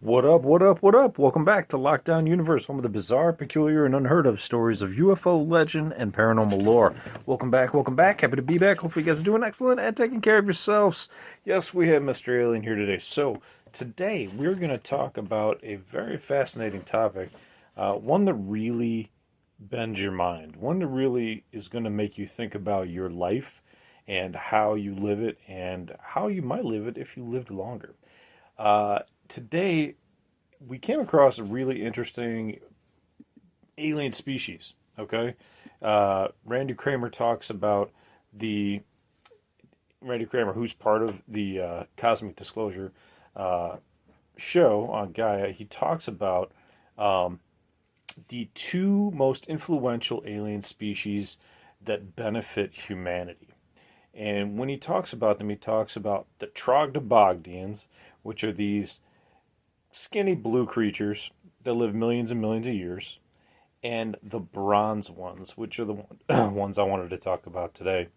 What up, what up, what up? Welcome back to Lockdown Universe, home of the bizarre, peculiar, and unheard of stories of UFO legend and paranormal lore. Welcome back, welcome back. Happy to be back. Hopefully you guys are doing excellent and taking care of yourselves. Yes, we have Mr. Alien here today. So, today we're going to talk about a very fascinating topic, one that really bends your mind, one that really is going to make you think about your life and how you live it and how you might live it if you lived longer. Today, we came across a really interesting alien species. Okay, Randy Cramer talks about the Randy Cramer, who's part of the Cosmic Disclosure show on Gaia. He talks about the two most influential alien species that benefit humanity. And when he talks about them, he talks about the Troglodytes, which are these skinny blue creatures that live millions and millions of years, and the bronze ones, which are the ones I wanted to talk about today.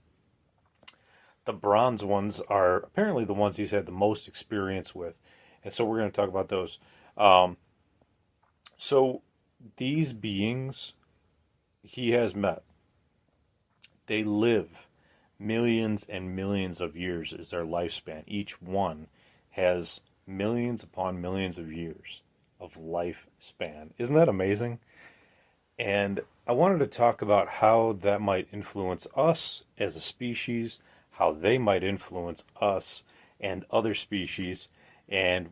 The bronze ones are apparently the ones he's had the most experience with, and so we're going to talk about those. So these beings he has met, they live millions and millions of years is their lifespan. Each one has millions upon millions of years of lifespan. Isn't that amazing? And I wanted to talk about how that might influence us as a species, how they might influence us and other species, and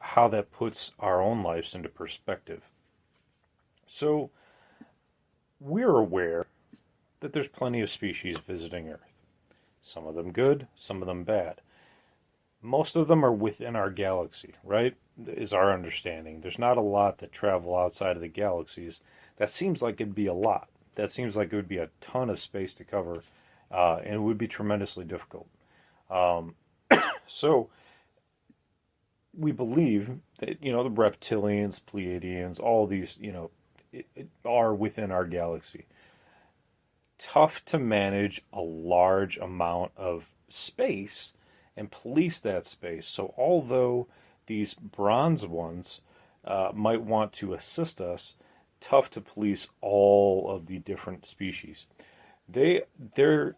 how that puts our own lives into perspective. So, we're aware that there's plenty of species visiting Earth. Some of them good, some of them bad. Most of them are within our galaxy, right? Is our understanding. There's not a lot that travel outside of the galaxies. That seems like it'd be a lot. That seems like it would be a ton of space to cover, and it would be tremendously difficult. So, we believe that, the reptilians, Pleiadians, all these, are within our galaxy. Tough to manage a large amount of space and police that space. So although these bronze ones might want to assist us, tough to police all of the different species. There's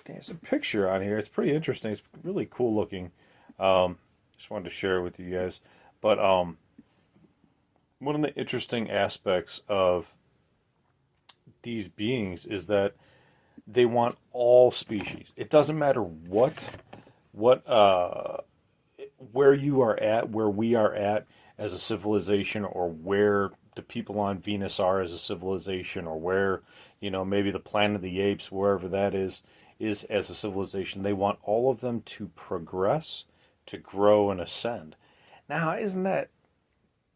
a picture on here. It's pretty interesting. It's really cool looking. Just wanted to share it with you guys. But one of the interesting aspects of these beings is that they want all species. It doesn't matter where you are at, where we are at as a civilization, or where the people on Venus are as a civilization, or where, maybe the Planet of the Apes, wherever that is as a civilization. They want all of them to progress, to grow and ascend. Now, isn't that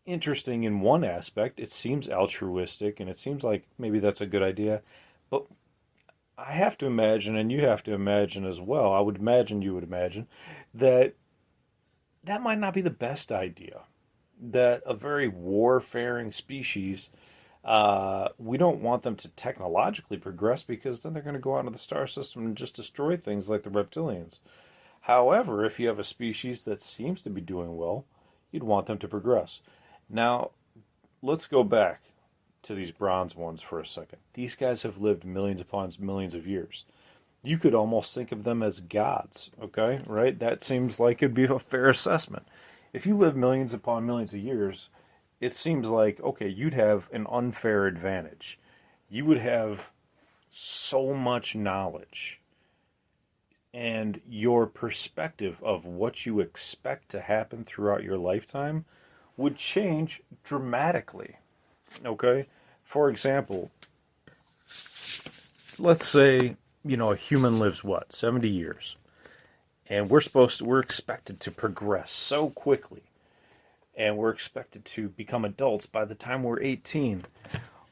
interesting in one aspect? It seems altruistic, and it seems like maybe that's a good idea, but I have to imagine, and you have to imagine as well, I would imagine you would imagine, that might not be the best idea. That a very warfaring species, we don't want them to technologically progress, because then they're going to go out into the star system and just destroy things like the reptilians. However, if you have a species that seems to be doing well, you'd want them to progress. Now, let's go back to these bronze ones for a second. These guys have lived millions upon millions of years. You could almost think of them as gods, okay? Right? That seems like it'd be a fair assessment. If you live millions upon millions of years, it seems like, okay, you'd have an unfair advantage. You would have so much knowledge, and your perspective of what you expect to happen throughout your lifetime would change dramatically. Okay? For example, let's say, a human lives 70 years. And we're expected to progress so quickly. And we're expected to become adults by the time we're 18.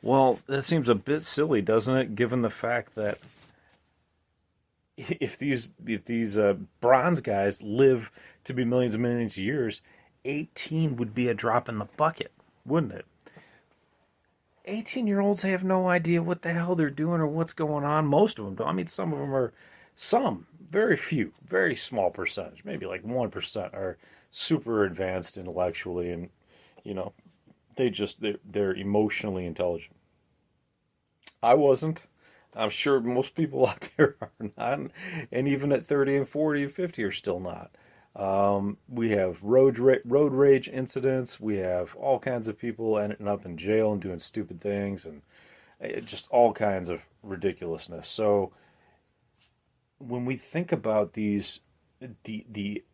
Well, that seems a bit silly, doesn't it? Given the fact that if these bronze guys live to be millions and millions of years, 18 would be a drop in the bucket, wouldn't it? 18-year-olds have no idea what the hell they're doing or what's going on. Most of them don't. I mean, some, very few, very small percentage, maybe like 1% are super advanced intellectually, and you know, they're emotionally intelligent. I wasn't. I'm sure most people out there are not, and even at 30 and 40 and 50 are still not. We have road rage incidents. We have all kinds of people ending up in jail and doing stupid things, and just all kinds of ridiculousness. So when we think about the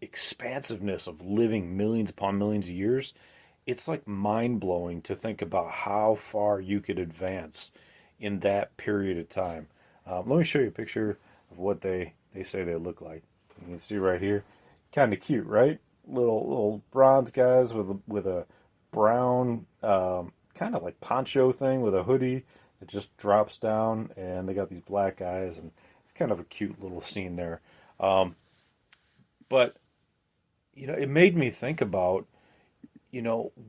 expansiveness of living millions upon millions of years, it's like mind blowing to think about how far you could advance in that period of time. Let me show you a picture of what they say they look like. You can see right here, kind of cute, right? Little bronze guys with a brown kind of like poncho thing with a hoodie that just drops down, and they got these black eyes, and it's kind of a cute little scene there. But it made me think about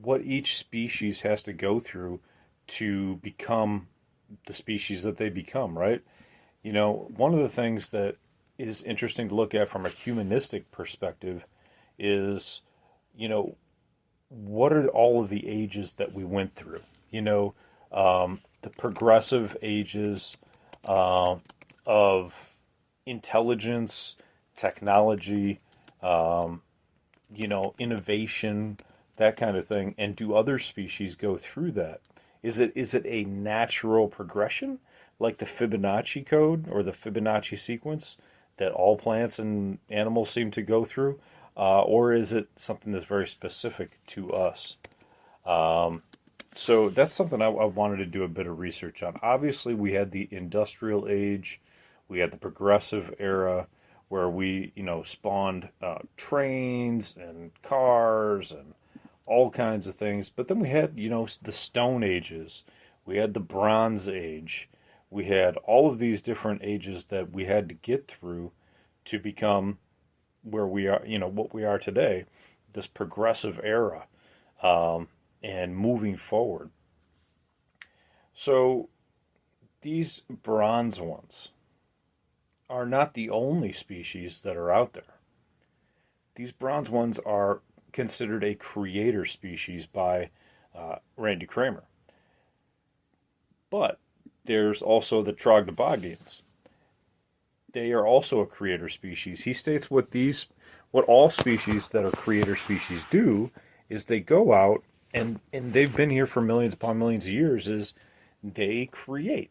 what each species has to go through to become the species that they become, right? One of the things that is interesting to look at from a humanistic perspective is, what are all of the ages that we went through? The progressive ages of intelligence, technology, innovation, that kind of thing. And do other species go through that? Is it a natural progression, like the Fibonacci code or the Fibonacci sequence that all plants and animals seem to go through? Or is it something that's very specific to us? So that's something I wanted to do a bit of research on. Obviously, we had the industrial age, we had the progressive era, where we, spawned trains and cars and all kinds of things. But then we had, the Stone Ages, we had the Bronze Age, we had all of these different ages that we had to get through to become where we are, what we are today, this progressive era, and moving forward. So these bronze ones are not the only species that are out there. These bronze ones are considered a creator species by Randy Cramer. But there's also the Troglodytes. They are also a creator species. He states what all species that are creator species do is they go out and they've been here for millions upon millions of years, is they create.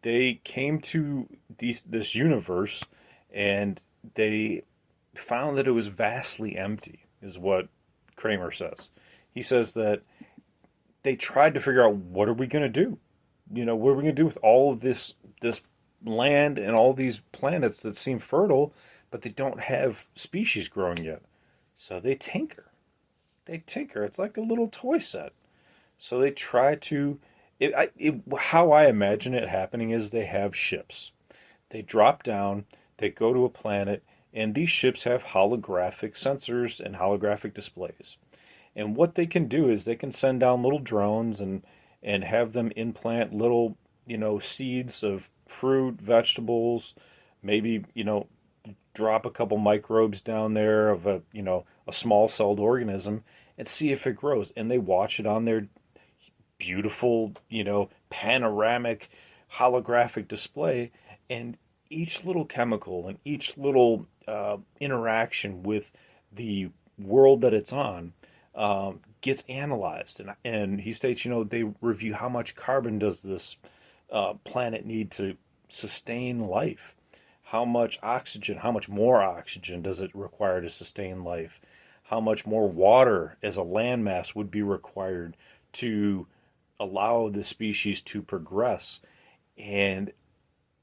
They came to this universe and they found that it was vastly empty, is what Cramer says. He says that they tried to figure out, what are we going to do? What are we going to do with all of this land and all these planets that seem fertile, but they don't have species growing yet? So they tinker. It's like a little toy set. So they try to. How I imagine it happening is they have ships. They drop down, they go to a planet, and these ships have holographic sensors and holographic displays. And what they can do is they can send down little drones and have them implant little, seeds of fruit, vegetables, maybe, drop a couple microbes down there of a small-celled organism and see if it grows. And they watch it on their beautiful, panoramic holographic display, and each little chemical and each little interaction with the world that it's on gets analyzed. And he states, they review how much carbon does this planet need to sustain life? How much more oxygen does it require to sustain life? How much more water as a landmass would be required to allow the species to progress? And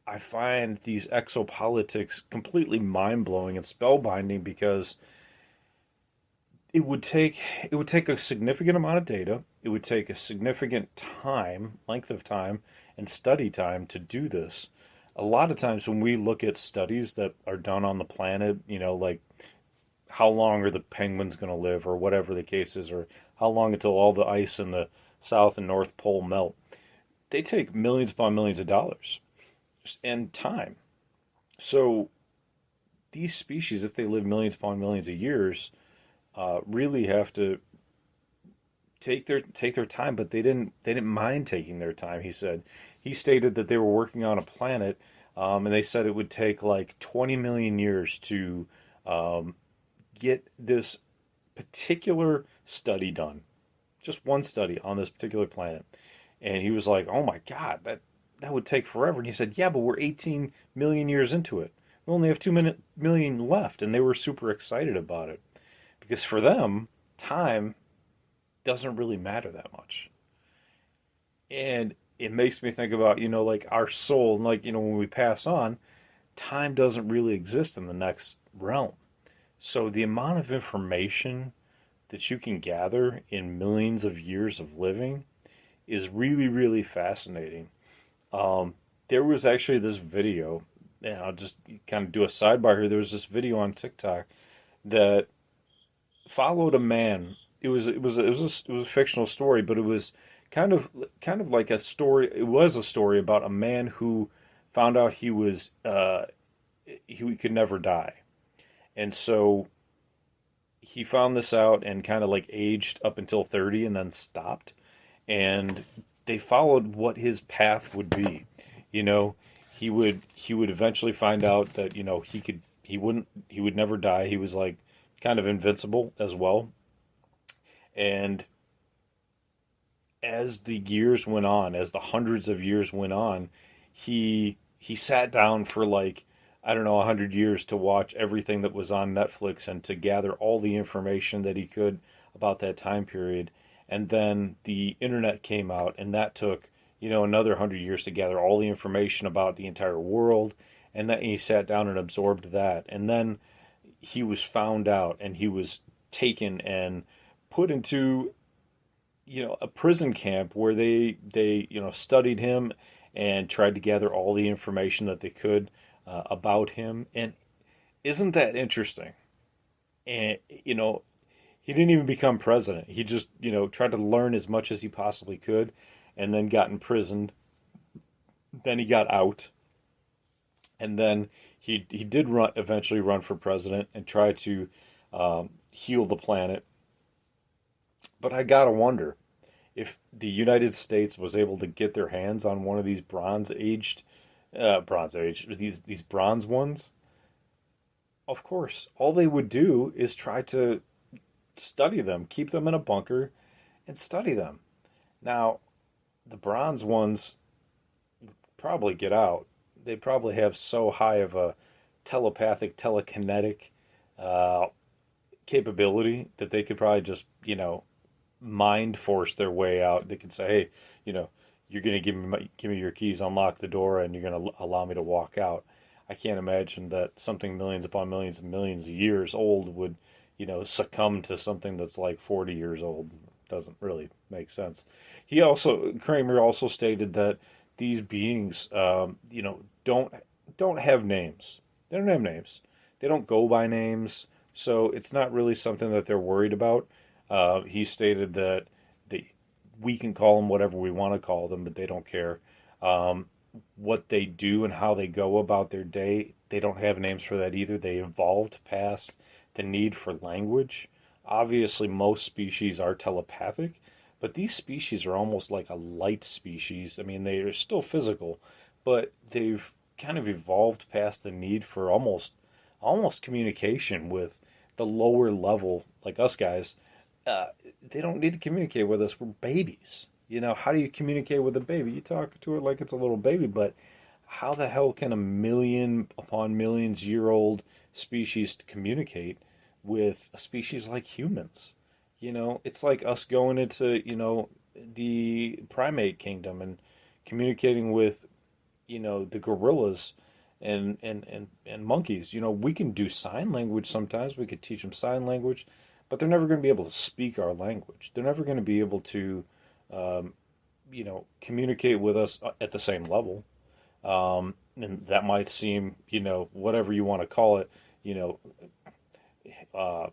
I find these exopolitics completely mind-blowing and spellbinding, because it would take a significant amount of data, it would take a significant length of time, and study time to do this. A lot of times when we look at studies that are done on the planet, like how long are the penguins going to live, or whatever the case is, or how long until all the ice in the South and North Pole melt, they take millions upon millions of dollars and time. So these species, if they live millions upon millions of years, really have to take their time, but they didn't mind taking their time. He stated that they were working on a planet, and they said it would take like 20 million years to um, get this particular study done, just one study on this particular planet. And he was like, "Oh my God, that would take forever." And he said, "Yeah, but we're 18 million years into it. We only have 2 million left." And they were super excited about it because for them, time doesn't really matter that much. And it makes me think about, like our soul, and like, when we pass on, time doesn't really exist in the next realm. So the amount of information that you can gather in millions of years of living is really, really fascinating. Um, there was actually this video, and I'll just kind of do a sidebar here. There was this video on TikTok that followed a man. It was a fictional story, but it was kind of like a story. It was a story about a man who found out he could never die, and so he found this out and kind of like aged up until 30 and then stopped. And they followed what his path would be. You know, he would eventually find out that, he would never die. He was like kind of invincible as well. And as the years went on, as the hundreds of years went on, he sat down for like, I don't know, 100 years to watch everything that was on Netflix and to gather all the information that he could about that time period. And then the internet came out, and that took, another 100 years to gather all the information about the entire world. And then he sat down and absorbed that. And then he was found out, and he was taken and put into, a prison camp where they studied him and tried to gather all the information that they could about him. And isn't that interesting? And he didn't even become president. He just tried to learn as much as he possibly could, and then got imprisoned. Then he got out, and then he did eventually run for president and try to heal the planet. But I gotta wonder if the United States was able to get their hands on one of these these bronze ones. Of course, all they would do is try to study them, keep them in a bunker, and study them. Now, the bronze ones probably get out. They probably have so high of a telepathic, telekinetic uh, capability that they could probably just, mind force their way out. They could say, "Hey, you're going to give me your keys, unlock the door, and you're going to allow me to walk out." I can't imagine that something millions upon millions and millions of years old would, succumb to something that's like 40 years old. Doesn't really make sense. Cramer also stated that these beings, don't have names. They don't have names. They don't go by names. So it's not really something that they're worried about. He stated that we can call them whatever we want to call them, but they don't care. What they do and how they go about their day, they don't have names for that either. They evolved past the need for language. Obviously, most species are telepathic, but these species are almost like a light species. I mean, they are still physical, but they've kind of evolved past the need for almost communication with the lower level, like us guys. They don't need to communicate with us. We're babies. How do you communicate with a baby? You talk to it like it's a little baby, but how the hell can a million upon millions year old species communicate with a species like humans? It's like us going into, the primate kingdom and communicating with, the gorillas and monkeys. We can do sign language sometimes. We could teach them sign language, but they're never going to be able to speak our language. They're never going to be able to, communicate with us at the same level. And that might seem, whatever you want to call it, uh,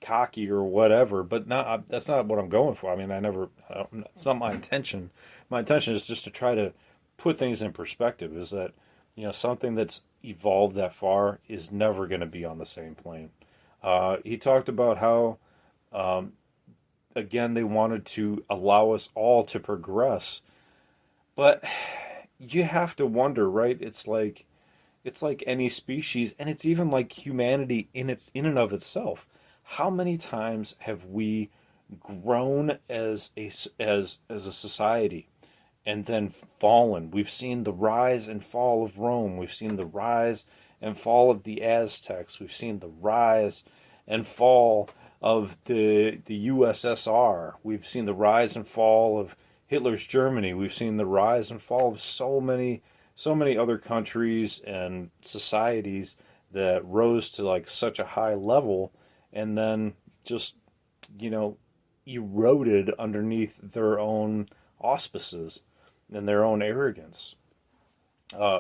cocky or whatever, but that's not what I'm going for. I mean, it's not my intention. My intention is just to try to put things in perspective, is that, something that's evolved that far is never going to be on the same plane. He talked about how Again, they wanted to allow us all to progress, but you have to wonder, right? It's like any species, and it's even like humanity in and of itself. How many times have we grown as a society and then fallen? We've seen the rise and fall of Rome. We've seen the rise and fall of the Aztecs. We've seen the rise and fall of the USSR. We've seen the rise and fall of Hitler's Germany. We've seen the rise and fall of so many other countries and societies that rose to like such a high level and then just, you know, eroded underneath their own auspices and their own arrogance.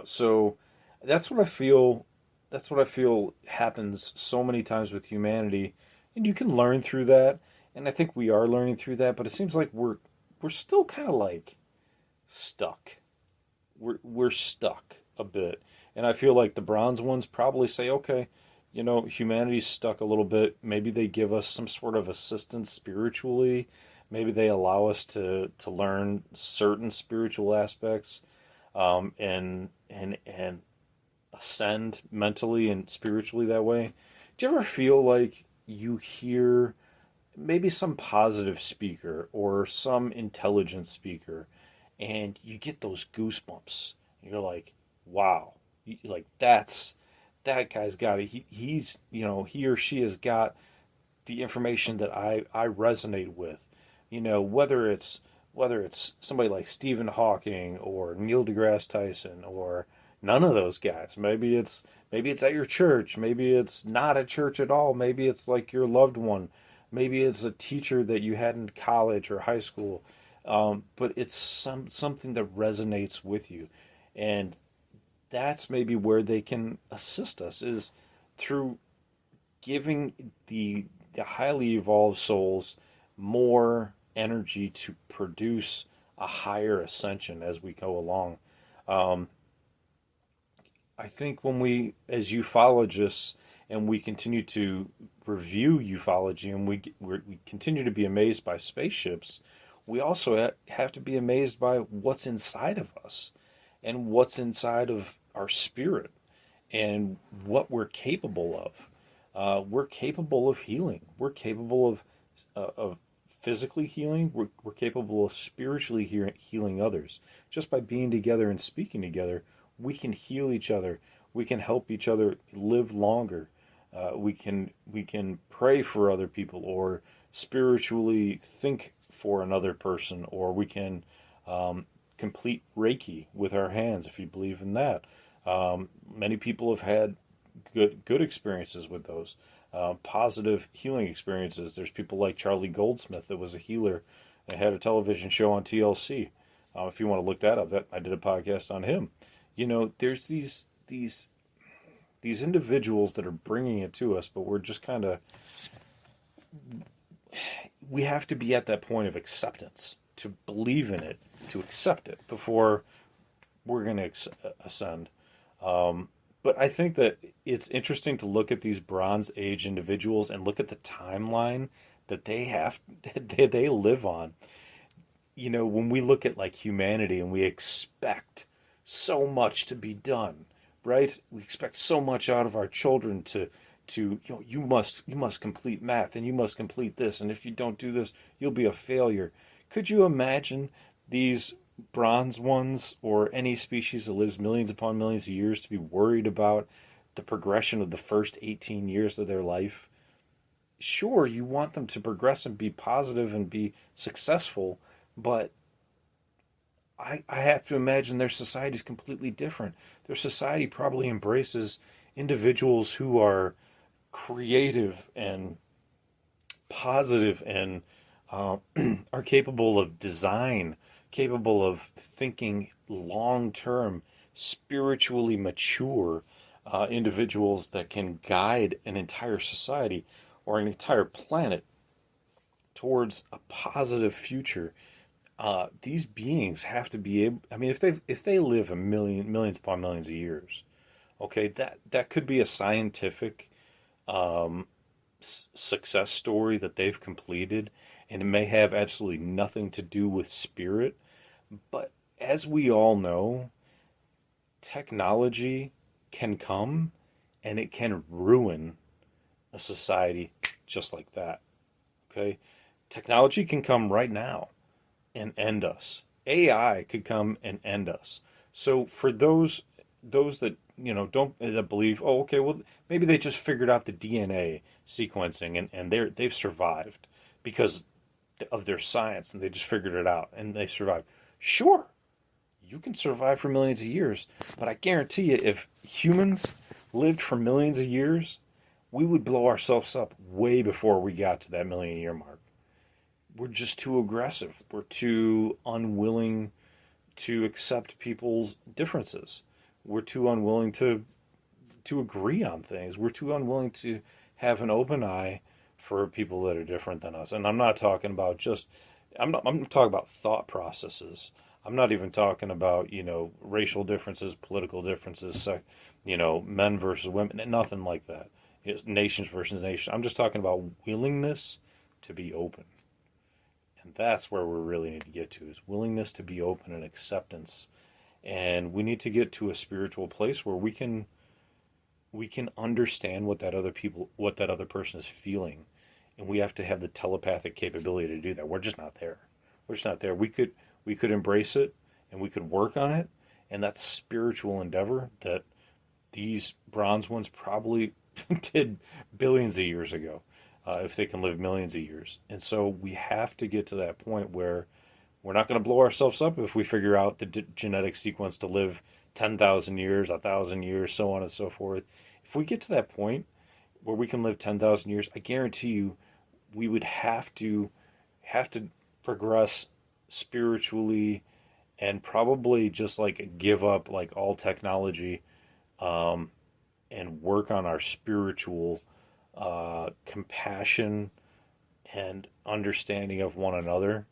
So that's what I feel. That's what I feel happens so many times with humanity, and you can learn through that. And I think we are learning through that, but it seems like we're still kind of like stuck. We're stuck a bit, and I feel like the bronze ones probably say, okay, humanity's stuck a little bit. Maybe they give us some sort of assistance spiritually. Maybe they allow us to learn certain spiritual aspects, and ascend mentally and spiritually that way. Do you ever feel like you hear maybe some positive speaker or some intelligent speaker and you get those goosebumps? You're like, wow, like that guy's got it. He's he or she has got the information that I resonate with. Whether it's somebody like Stephen Hawking or Neil deGrasse Tyson or none of those guys. Maybe it's at your church. Maybe it's not at church at all. Maybe it's like your loved one. Maybe it's a teacher that you had in college or high school. But it's something that resonates with you, and that's maybe where they can assist us is through giving the highly evolved souls more energy to produce a higher ascension as we go along. Um, I think when we, as ufologists, and we continue to review ufology, and we continue to be amazed by spaceships, we also have to be amazed by what's inside of us and what's inside of our spirit and what we're capable of. We're capable of healing. We're capable of physically healing. We're capable of spiritually healing others. Just by being together and speaking together, we can heal each other. We can help each other live longer. We can pray for other people or spiritually think for another person, or we can complete Reiki with our hands if you believe in that. Many people have had good experiences with those positive healing experiences. There's people like Charlie Goldsmith that was a healer and had a television show on TLC. If you want to look that up, I did a podcast on him. There's these individuals that are bringing it to us, but we're just kind of, we have to be at that point of acceptance to believe in it, to accept it before we're going to ascend. But I think that it's interesting to look at these Bronze Age individuals and look at the timeline that they live on. When we look at like humanity and we expect so much to be done, right? We expect so much out of our children to you must complete math and you must complete this, and if you don't do this, you'll be a failure. Could you imagine these bronze ones or any species that lives millions upon millions of years to be worried about the progression of the first 18 years of their life? Sure, you want them to progress and be positive and be successful, but I have to imagine their society is completely different. Their society probably embraces individuals who are creative and positive and are capable of design, capable of thinking long term, spiritually mature individuals that can guide an entire society or an entire planet towards a positive future. These beings have to be able. I mean, if they live millions upon millions of years, okay, that could be a scientific success story that they've completed, and it may have absolutely nothing to do with spirit. But as we all know, technology can come and it can ruin a society just like that. Okay? Technology can come right now and end us. AI could come and end us. So for those that don't that believe, oh, okay, well, maybe they just figured out the DNA sequencing and they've survived because of their science, and they just figured it out and they survived. Sure, you can survive for millions of years, but I guarantee you, if humans lived for millions of years, we would blow ourselves up way before we got to that million-year mark. We're just too aggressive. We're too unwilling to accept people's differences. We're too unwilling to agree on things. We're too unwilling to have an open eye for people that are different than us. And I'm not talking about just I'm talking about thought processes. I'm not even talking about, racial differences, political differences, men versus women, nothing like that. Nations versus nations. I'm just talking about willingness to be open. And that's where we really need to get to, is willingness to be open and acceptance. And we need to get to a spiritual place where we can understand what that other person is feeling. And we have to have the telepathic capability to do that. We're just not there. We're just not there. We could embrace it and we could work on it. And that's a spiritual endeavor that these bronze ones probably did billions of years ago, if they can live millions of years. And so we have to get to that point where we're not going to blow ourselves up if we figure out the genetic sequence to live 10,000 years, 1,000 years, so on and so forth. If we get to that point where we can live 10,000 years, I guarantee you we would have to progress spiritually and probably just like give up like all technology, and work on our spiritual compassion and understanding of one another.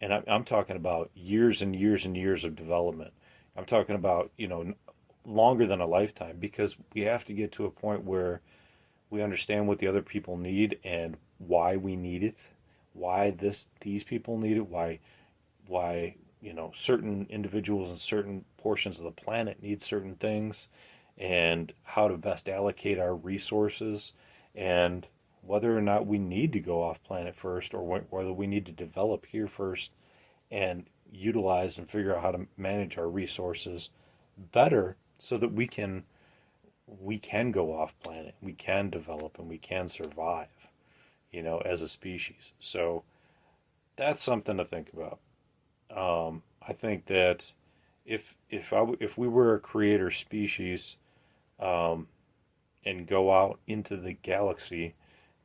And I'm talking about years and years and years of development. I'm talking about, longer than a lifetime, because we have to get to a point where we understand what the other people need and why we need it, why these people need it, why certain individuals and certain portions of the planet need certain things, and how to best allocate our resources, and whether or not we need to go off planet first, or whether we need to develop here first and utilize and figure out how to manage our resources better so that we can go off planet, we can develop, and we can survive, as a species. So that's something to think about. I think that if we were a creator species, and go out into the galaxy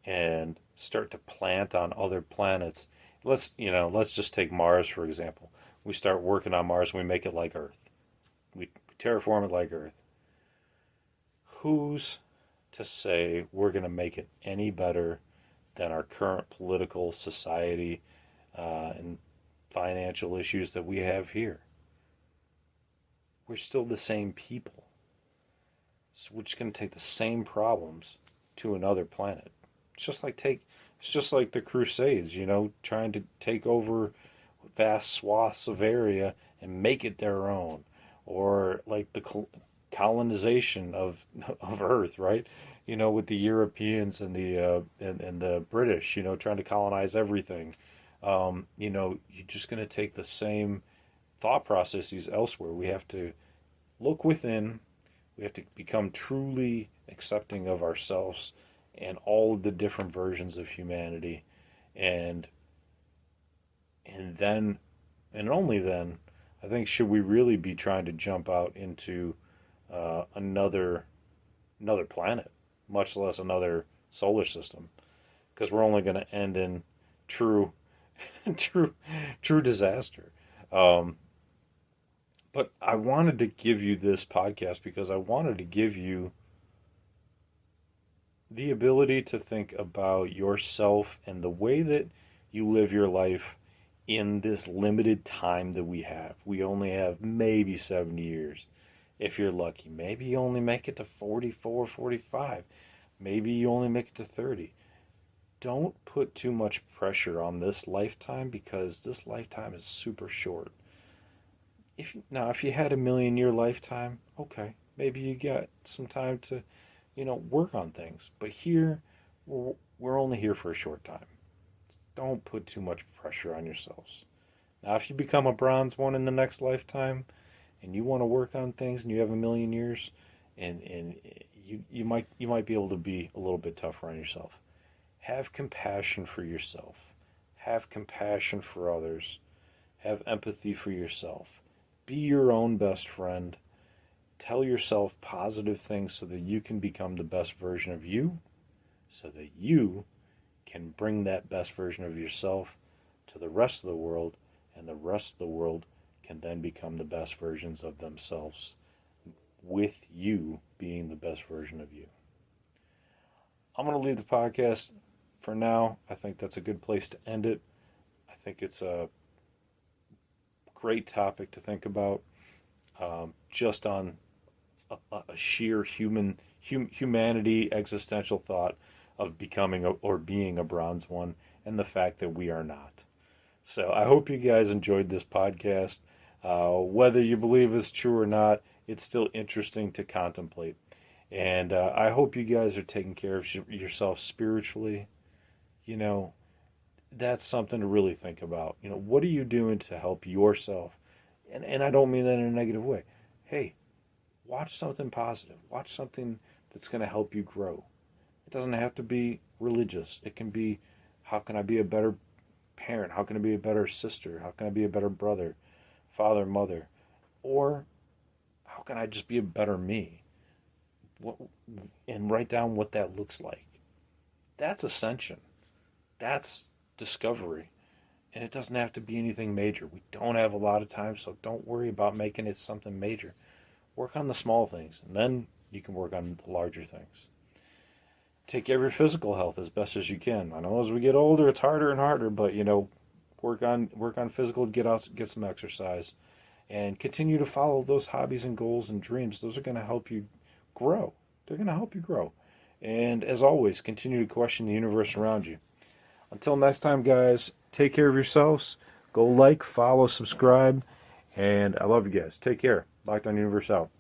and start to plant on other planets, let's just take Mars for example. We start working on Mars and we make it like Earth. We terraform it like Earth. Who's to say we're going to make it any better than our current political society and financial issues that we have here? We're still the same people. So we're just going to take the same problems to another planet. It's just like the Crusades, trying to take over vast swaths of area and make it their own, or like the colonization of Earth, right? With the Europeans and the British, trying to colonize everything. You're just going to take the same thought processes elsewhere. We have to look within. We have to become truly accepting of ourselves and all of the different versions of humanity, and then, and only then, I think, should we really be trying to jump out into another planet, much less another solar system, because we're only going to end in true disaster. But I wanted to give you this podcast because I wanted to give you the ability to think about yourself and the way that you live your life in this limited time that we have. We only have maybe 70 years. If you're lucky, maybe you only make it to 44, 45. Maybe you only make it to 30. don't put too much pressure on this lifetime because this lifetime is super short. If you had a million year lifetime, okay, maybe you got some time to, work on things. But here, we're only here for a short time. Don't put too much pressure on yourselves. Now, if you become a bronze one in the next lifetime, and you want to work on things, and you have a million years, and you might be able to be a little bit tougher on yourself. Have compassion for yourself. Have compassion for others. Have empathy for yourself. Be your own best friend. Tell yourself positive things so that you can become the best version of you, so that you can bring that best version of yourself to the rest of the world, and the rest of the world can then become the best versions of themselves, with you being the best version of you. I'm going to leave the podcast for now. I think that's a good place to end it. I think it's a great topic to think about, just on a sheer humanity existential thought of becoming or being a bronze one, and the fact that we are not. So I hope you guys enjoyed this podcast. Whether you believe it's true or not, it's still interesting to contemplate. And I hope you guys are taking care of yourself spiritually. That's something to really think about. What are you doing to help yourself? And I don't mean that in a negative way. Hey, watch something positive. Watch something that's going to help you grow. It doesn't have to be religious. It can be, how can I be a better parent? How can I be a better sister? How can I be a better brother, father, mother? Or how can I just be a better me? And write down what that looks like. That's ascension. That's discovery. And it doesn't have to be anything major. We don't have a lot of time, so don't worry about making it something major. Work on the small things, and then you can work on the larger things. Take care of your physical health as best as you can. I know as we get older, it's harder and harder, but work on physical, get out, get some exercise, and continue to follow those hobbies and goals and dreams. Those are going to help you grow. They're going to help you grow. And as always, continue to question the universe around you. Until next time, guys, take care of yourselves. Go like, follow, subscribe, and I love you guys. Take care. Lockdown Universe out.